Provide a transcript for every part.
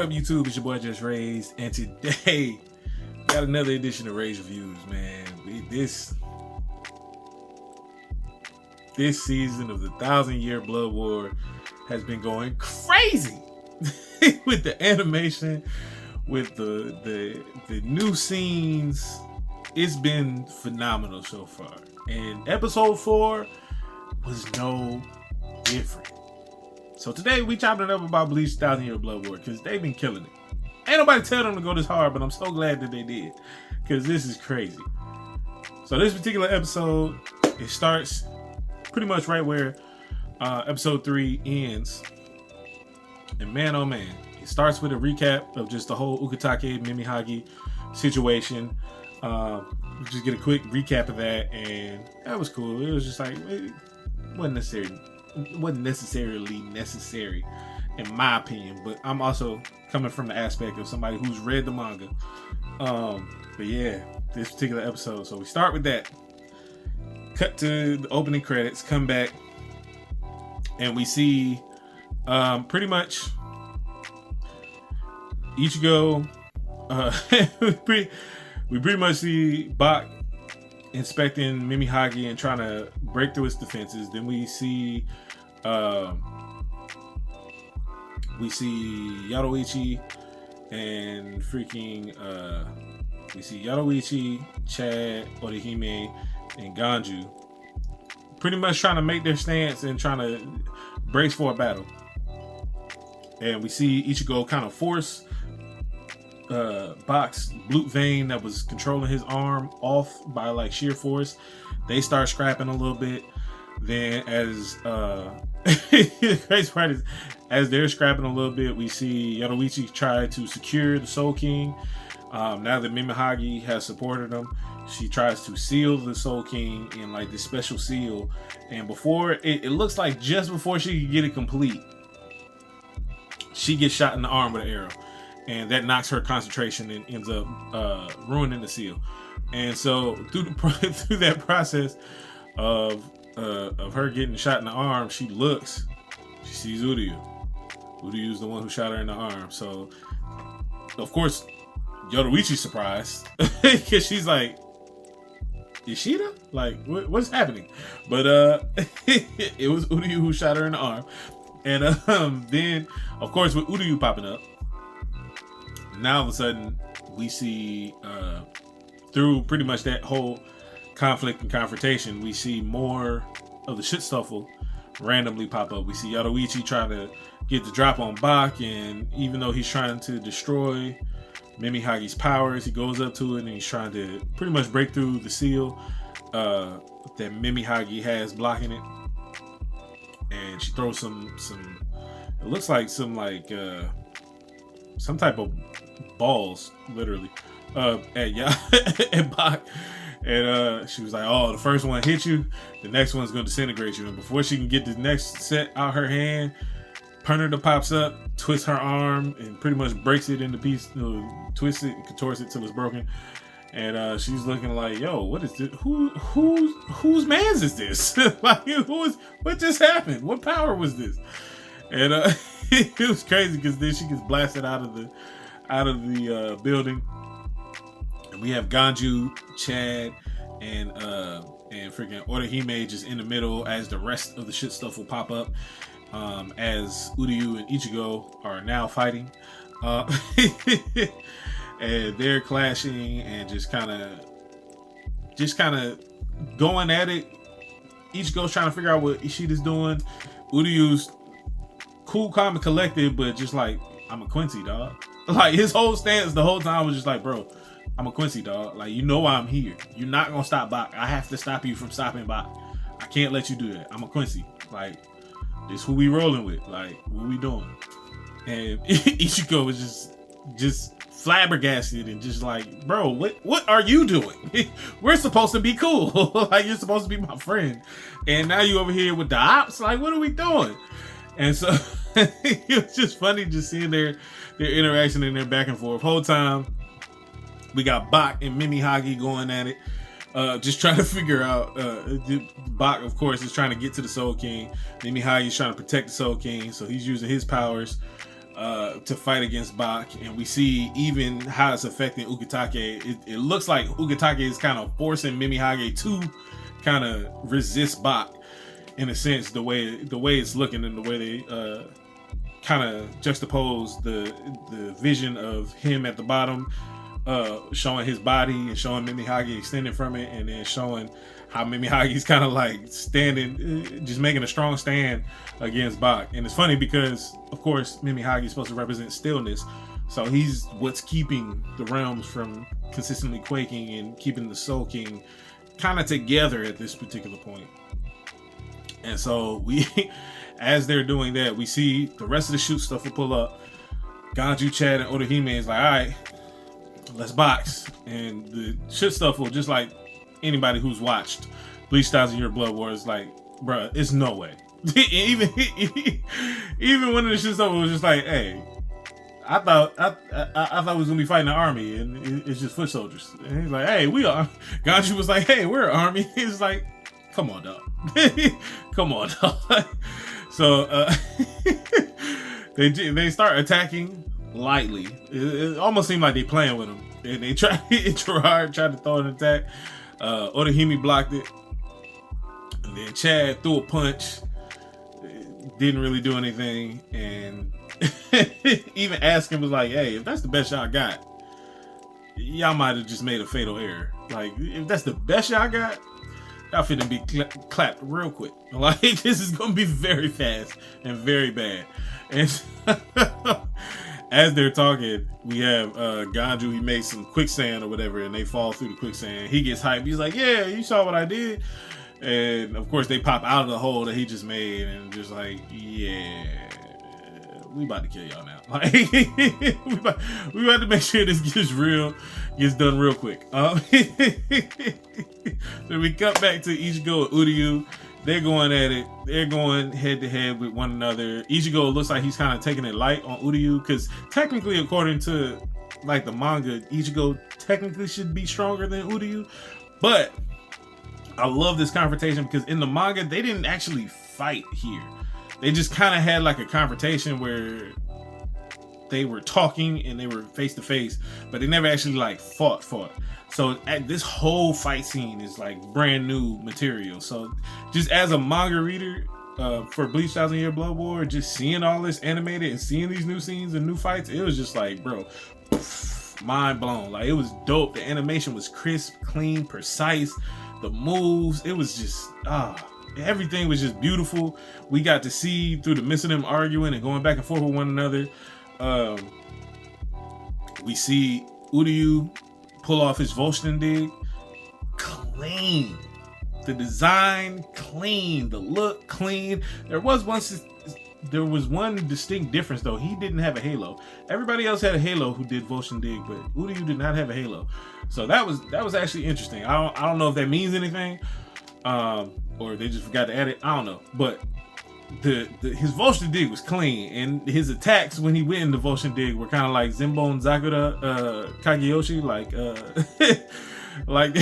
up, YouTube? It's your boy JusRzd, and today we got another edition of Rage Reviews, man. This season of the 1,000-Year Blood War has been going crazy with the animation, with the new scenes. It's been phenomenal so far, and episode 4 was no different. So today we chopping it up about Bleach 1,000-Year Blood War because they've been killing it. Ain't nobody tell them to go this hard, but I'm so glad that they did because this is crazy. So this particular episode, it starts pretty much right where episode 3 ends. And man, oh man, it starts with a recap of just the whole Ukitake Mimihagi situation. We just get a quick recap of that, and that was cool. It was just like, it wasn't necessarily necessary in my opinion, but I'm also coming from the aspect of somebody who's read the manga. But yeah, this particular episode, so we start with that, cut to the opening credits, come back, and we see pretty much Ichigo, we pretty much see Bach inspecting Mimihagi and trying to break through its defenses. Then we see YHWACH and we see YHWACH, Chad, Orihime, and Ganju pretty much trying to make their stance and trying to brace for a battle. And we see Ichigo kind of force Bach's glute vein that was controlling his arm off by like sheer force. They start scrapping a little bit. Then as the crazy part is, as they're scrapping a little bit, we see YHWACH try to secure the Soul King. Now that Mimihagi has supported him, she tries to seal the Soul King in like this special seal. And before it looks like just before she can get it complete, she gets shot in the arm with an arrow. And that knocks her concentration and ends up ruining the seal. And so through that process of her getting shot in the arm, she sees Uryu. Uryu's the one who shot her in the arm. So of course YHWACH's surprised because she's like, Ishida? Like what's happening? But it was Uryu who shot her in the arm. And then of course with Uryu popping up, now all of a sudden we see through pretty much that whole conflict and confrontation, we see more of the shit stuffle randomly pop up. We see YHWACH trying to get the drop on Bach, and even though he's trying to destroy Mimihagi's powers, he goes up to it and he's trying to pretty much break through the seal that Mimihagi has blocking it. And she throws some it looks like some type of balls, literally, at Bach. And she was like, oh, the first one hit you, the next one's gonna disintegrate you. And before she can get the next set out her hand, Pernida pops up, twists her arm, and pretty much breaks it into pieces, twists it, contorts it till it's broken. And she's looking like, yo, what is this? Whose man's is this? Like, what just happened? What power was this? And it was crazy because then she gets blasted out of the building, and we have Ganju, Chad, and freaking Orihime just in the middle as the rest of the shit stuff will pop up, as Uryu and Ichigo are now fighting, and they're clashing and just kind of going at it. Ichigo's trying to figure out what Ishida's doing. Uryu's cool, calm, and collected, but just like, I'm a Quincy, dog. Like, his whole stance the whole time was just like, bro, I'm a Quincy, dog. Like, you know why I'm here. You're not gonna stop Bach. I have to stop you from stopping Bach. I can't let you do that. I'm a Quincy. Like, this who we rolling with. Like, what we doing? And Ichigo was just flabbergasted and just like, bro, what are you doing? We're supposed to be cool. Like, you're supposed to be my friend, and now you over here with the ops. Like, what are we doing? And so it was just funny just seeing their interaction and their back and forth. Whole time we got Bach and Mimihagi going at it, just trying to figure out. Bach, of course, is trying to get to the Soul King. Mimihagi's trying to protect the Soul King, so he's using his powers to fight against Bach, and we see even how it's affecting Ukitake. It looks like Ukitake is kind of forcing Mimihage to kind of resist Bach in a sense, the way it's looking and the way they kind of juxtapose the vision of him at the bottom, showing his body and showing Mimihage extending from it, and then showing how Mimihage's kind of like standing, just making a strong stand against Bach. And it's funny because, of course, Mimihage is supposed to represent stillness, so he's what's keeping the realms from consistently quaking and keeping the Soul King kind of together at this particular point. And so we, as they're doing that, we see the rest of the shoot stuff will pull up. Ganju, Chad, and Orihime is like, all right, let's box. And the shit stuff will, just like anybody who's watched Bleach 1000-Year Blood War, is like, bruh, it's no way. even one of the shit stuff was just like, hey, I thought we was gonna be fighting an army, and it's just foot soldiers. And he's like, hey, we are. Ganju was like, hey, we're an army. He's like, come on, dog. Come on, dog. So they start attacking lightly. It almost seemed like they playing with him. And they tried to throw an attack. Orihime blocked it. And then Chad threw a punch. Didn't really do anything. And even asking was like, hey, if that's the best y'all got, y'all might have just made a fatal error. Like, if that's the best y'all got, y'all finna be clapped real quick. Like, this is gonna be very fast and very bad. And as they're talking, we have Ganju. He made some quicksand or whatever, and they fall through the quicksand. He gets hyped. He's like, yeah, you saw what I did. And of course they pop out of the hole that he just made, and just like, yeah, we about to kill y'all now. Like, we about to make sure this gets done real quick. So we cut back to Ichigo and Uryu. They're going at it. They're going head to head with one another. Ichigo looks like he's kind of taking it light on Uryu, because technically, according to like the manga, Ichigo technically should be stronger than Uryu. But I love this confrontation, because in the manga they didn't actually fight here. They just kind of had like a confrontation where they were talking and they were face to face, but they never actually like fought. So this whole fight scene is like brand new material. So just as a manga reader for Bleach 1000-Year Blood War, just seeing all this animated and seeing these new scenes and new fights, it was just like, bro, mind blown. Like, it was dope. The animation was crisp, clean, precise. The moves, it was just everything was just beautiful. We got to see through the midst of them arguing and going back and forth with one another. We see Uryu pull off his Volshin dig. Clean. The design, clean. The look, clean. There was one distinct difference though. He didn't have a halo. Everybody else had a halo who did Volshin dig, but Uryu did not have a halo. So that was actually interesting. I don't know if that means anything, or they just forgot to add it. I don't know. But his Volshin dig was clean, and his attacks when he went into Volshin dig were kind of like Zenbon Zakura Kageyoshi, like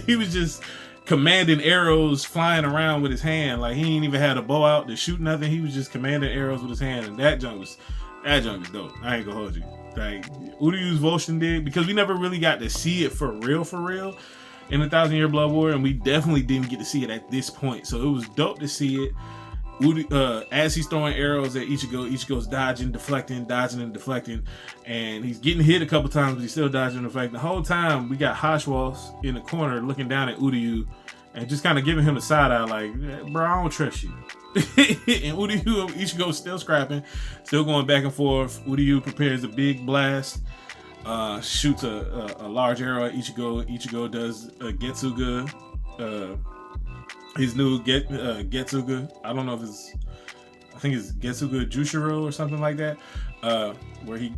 he was just commanding arrows flying around with his hand. Like, he ain't even had a bow out to shoot nothing. He was just commanding arrows with his hand, and that junk was dope. I ain't gonna hold you. Like, Uryu's Volshin dig, because we never really got to see it for real in the 1000-Year Blood War, and we definitely didn't get to see it at this point. So it was dope to see it. As he's throwing arrows at Ichigo's dodging, deflecting, and he's getting hit a couple times, but he's still dodging and deflecting. The whole time we got YHWACH in the corner looking down at Uryu and just kind of giving him a side eye, like, bro, I don't trust you. And Uryu and Ichigo still scrapping, still going back and forth. Uryu prepares a big blast, shoots a large arrow at Ichigo. Ichigo does a Getsuga, his new Getsuga. I don't know if I think it's Getsuga Jushiro or something like that, where he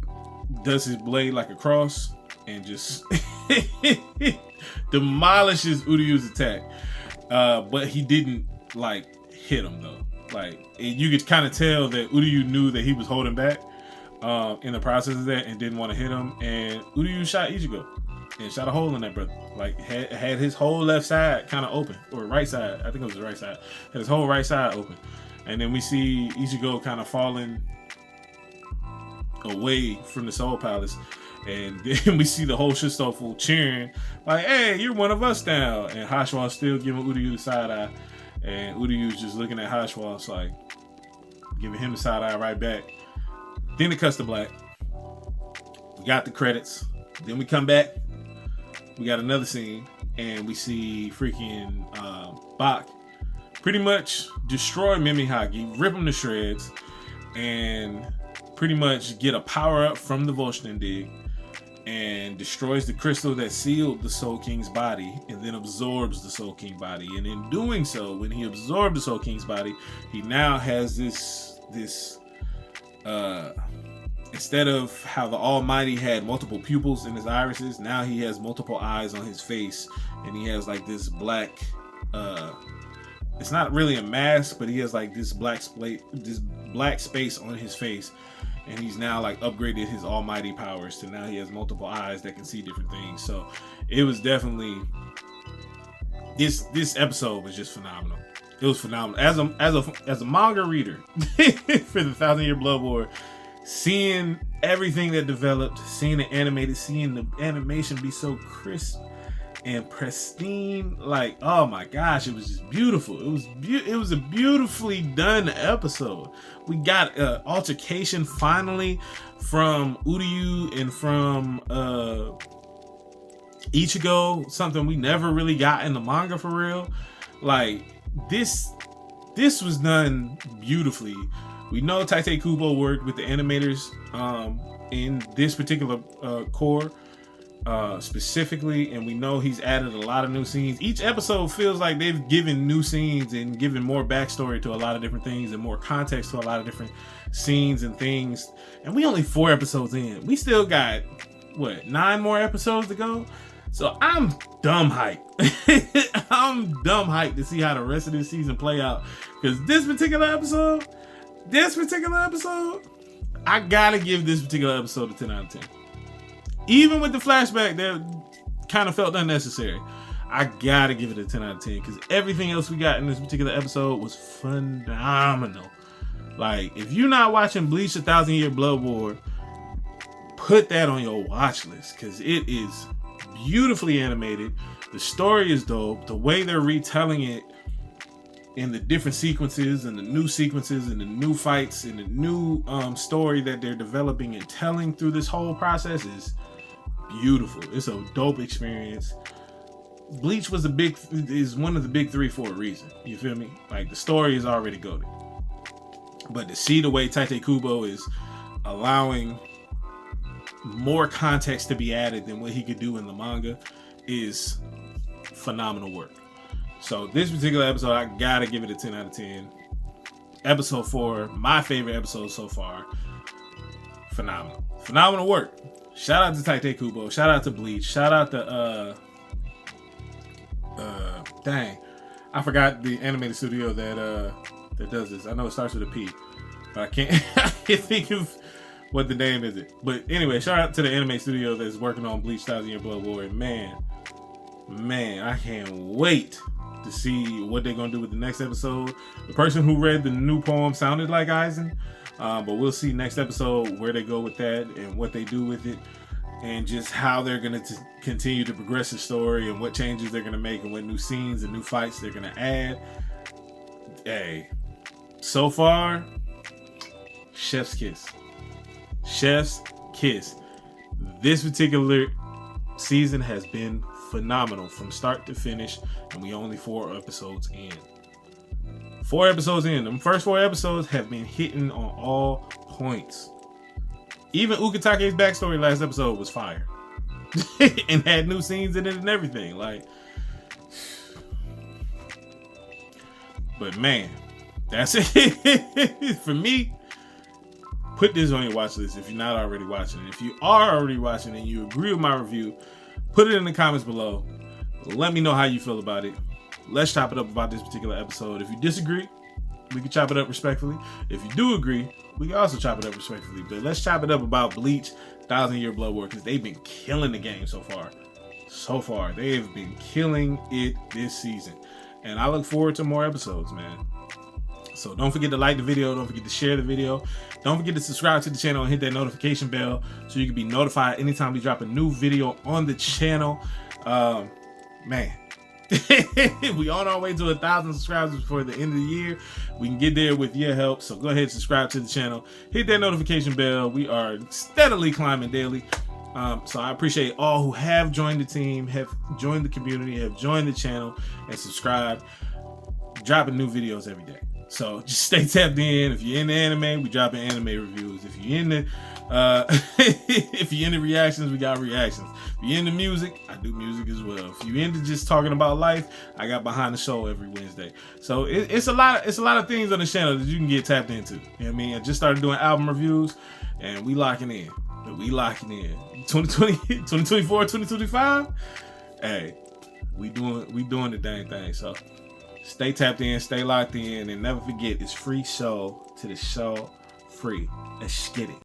does his blade like a cross and just demolishes Uryu's attack. But he didn't like hit him though. Like, you could kind of tell that Uryu knew that he was holding back in the process of that and didn't want to hit him. And Uryu shot Ichigo and shot a hole in that brother. Like, had his whole left side kind of open, or right side. I think it was the right side. Had his whole right side open. And then we see Ichigo kind of falling away from the Soul Palace. And then we see the whole Shistoful cheering, like, hey, you're one of us now. And YHWACH still giving Uryu the side eye. And Uryu's just looking at YHWACH, like, giving him the side eye right back. Then it cuts to black. We got the credits. Then we come back. We got another scene. And we see freaking Bach pretty much destroy Mimihagi, rip him to shreds, and pretty much get a power up from the Volshin dig, and destroys the crystal that sealed the Soul King's body, and then absorbs the Soul King body. And in doing so, when he absorbed the Soul King's body, he now has this instead of how the Almighty had multiple pupils in his irises, now he has multiple eyes on his face, and he has like this black it's not really a mask, but he has like this black space on his face. And he's now like upgraded his almighty powers to now he has multiple eyes that can see different things. So it was definitely, this episode was just phenomenal. It was phenomenal. As a manga reader for the 1,000-Year Blood War, seeing everything that developed, seeing the animation be so crisp and pristine, like, oh my gosh, it was just beautiful. It was a beautifully done episode. We got an altercation finally from Uryu and from Ichigo, something we never really got in the manga for real. Like, this was done beautifully. We know Tite Kubo worked with the animators in this particular core specifically, and we know he's added a lot of new scenes. Each episode feels like they've given new scenes and given more backstory to a lot of different things and more context to a lot of different scenes and things. And we only 4 episodes in. We still got 9 more episodes to go. So I'm dumb hyped. I'm dumb hyped to see how the rest of this season play out, because this particular episode, I gotta give this particular episode a 10 out of 10. Even with the flashback that kind of felt unnecessary, I gotta give it a 10 out of 10, because everything else we got in this particular episode was phenomenal. Like, if you're not watching Bleach: 1,000-Year Blood War, put that on your watch list, because it is beautifully animated. The story is dope. The way they're retelling it in the different sequences and the new sequences and the new fights and the new story that they're developing and telling through this whole process is beautiful. It's a dope experience. Bleach is one of the big 3 for a reason. You feel me? Like, the story is already goated. But to see the way Tite Kubo is allowing more context to be added than what he could do in the manga is phenomenal work. So this particular episode, I gotta give it a 10 out of 10. Episode 4, my favorite episode so far. Phenomenal work. Shout out to Tite Kubo. Shout out to Bleach. Shout out to dang, I forgot the animated studio that does this. I know it starts with a P, but I can't think of what the name is. But anyway, shout out to the anime studio that's working on Bleach: 1,000-Year Blood War. And man, I can't wait to see what they're gonna do with the next episode. The person who read the new poem sounded like Aizen, but we'll see next episode where they go with that and what they do with it, and just how they're gonna continue to progress the story and what changes they're gonna make and what new scenes and new fights they're gonna add. Hey, so far, chef's kiss. This particular season has been phenomenal from start to finish, and we only 4 episodes in. 4 episodes in. The first 4 episodes have been hitting on all points. Even Ukitake's backstory last episode was fire. And had new scenes in it and everything. Like, but man, that's it. For me, put this on your watch list if you're not already watching it. If you are already watching and you agree with my review, put it in the comments below. Let me know how you feel about it. Let's chop it up about this particular episode. If you disagree, we can chop it up respectfully. If you do agree, we can also chop it up respectfully. But let's chop it up about Bleach: 1,000-Year Blood War, because they've been killing the game so far. They have been killing it this season. And I look forward to more episodes, man. So don't forget to like the video. Don't forget to share the video. Don't forget to subscribe to the channel and hit that notification bell so you can be notified anytime we drop a new video on the channel. Man, we on our way to 1,000 subscribers before the end of the year. We can get there with your help. So go ahead and subscribe to the channel. Hit that notification bell. We are steadily climbing daily. So I appreciate all who have joined the team, have joined the community, have joined the channel, and subscribed. Dropping new videos every day. So just stay tapped in. If you're into anime, we dropping anime reviews. If you're into if you're into reactions, we got reactions. If you're into music, I do music as well. If you're into just talking about life, I got Behind the Show every Wednesday. So it's a lot of things on the channel that you can get tapped into. You know what I mean? I just started doing album reviews, and we locking in. 2020, 2024, 2025. Hey, we doing the dang thing. So stay tapped in, stay locked in, and never forget, it's FreeSoul to the show free. Let's get it.